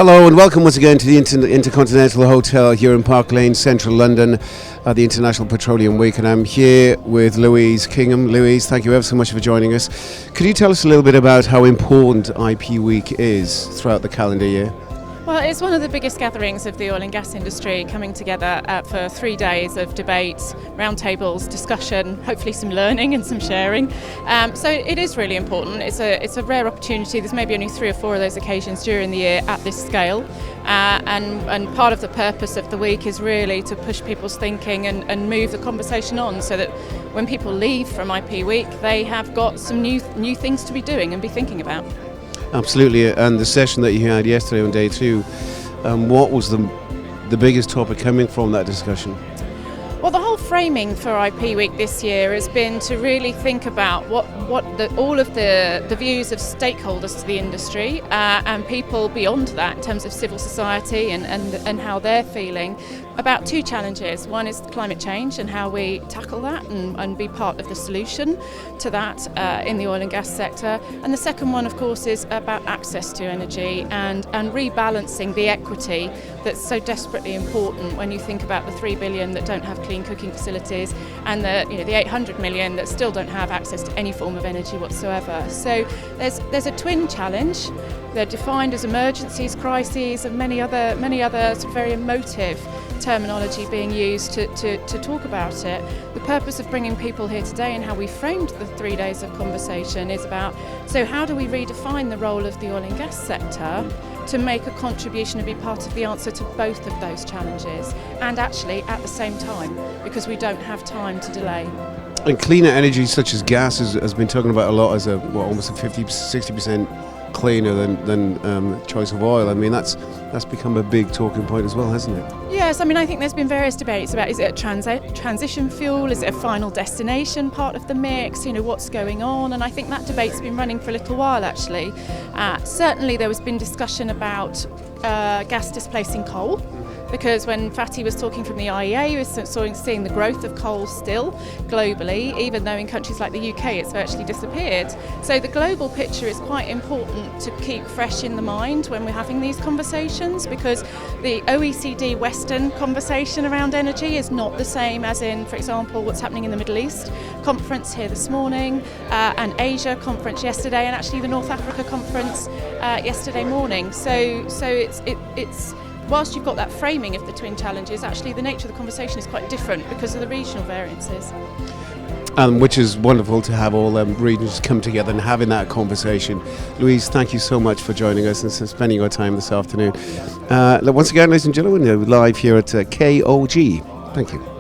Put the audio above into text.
Hello and welcome once again to the Intercontinental Hotel here in Park Lane, central London, at the International Petroleum Week, and I'm here with Louise Kingham. Louise, thank you ever so much for joining us. Could you tell us a little bit about how important IP Week is throughout the calendar year? Well, it's one of the biggest gatherings of the oil and gas industry, coming together for 3 days of debates, roundtables, discussion, hopefully some learning and some sharing. So it is really important. It's a rare opportunity. There's maybe only 3 or 4 of those occasions during the year at this scale. And part of the purpose of the week is really to push people's thinking and move the conversation on, so that when people leave from IP Week, they have got some new things to be doing and be thinking about. Absolutely, and the session that you had yesterday on day 2, what was the biggest topic coming from that discussion? Well, the whole framing for IP Week this year has been to really think about all of the views of stakeholders to the industry and people beyond that in terms of civil society and how they're feeling about 2 challenges. One is climate change and how we tackle that and be part of the solution to that in the oil and gas sector. And the second one, of course, is about access to energy and rebalancing the equity that's so desperately important when you think about the 3 billion that don't have clean cooking facilities and the 800 million that still don't have access to any form of energy whatsoever. So there's a twin challenge. They're defined as emergencies, crises, and many other sort of very emotive terminology being used to talk about it. The purpose of bringing people here today and how we framed the 3 days of conversation is about, so how do we redefine the role of the oil and gas sector to make a contribution and be part of the answer to both of those challenges, and actually at the same time, because we don't have time to delay. And cleaner energy such as gas has been talking about a lot as almost a 50-60% cleaner than choice of oil. I mean, that's become a big talking point as well, hasn't it? Yes, I mean, I think there's been various debates about, is it a transition fuel, is it a final destination part of the mix, what's going on, and I think that debate's been running for a little while actually. Certainly there has been discussion about gas displacing coal, because when Fatih was talking from the IEA, he was seeing the growth of coal still globally, even though in countries like the UK it's virtually disappeared. So the global picture is quite important to keep fresh in the mind when we're having these conversations, because the OECD Western conversation around energy is not the same as in, for example, what's happening in the Middle East conference here this morning, and Asia conference yesterday, and actually the North Africa conference yesterday morning. So it's whilst you've got that framing of the twin challenges, actually the nature of the conversation is quite different because of the regional variances. Which is wonderful to have all regions come together and having that conversation. Louise, thank you so much for joining us and spending your time this afternoon. Once again, ladies and gentlemen, live here at KOG. Thank you.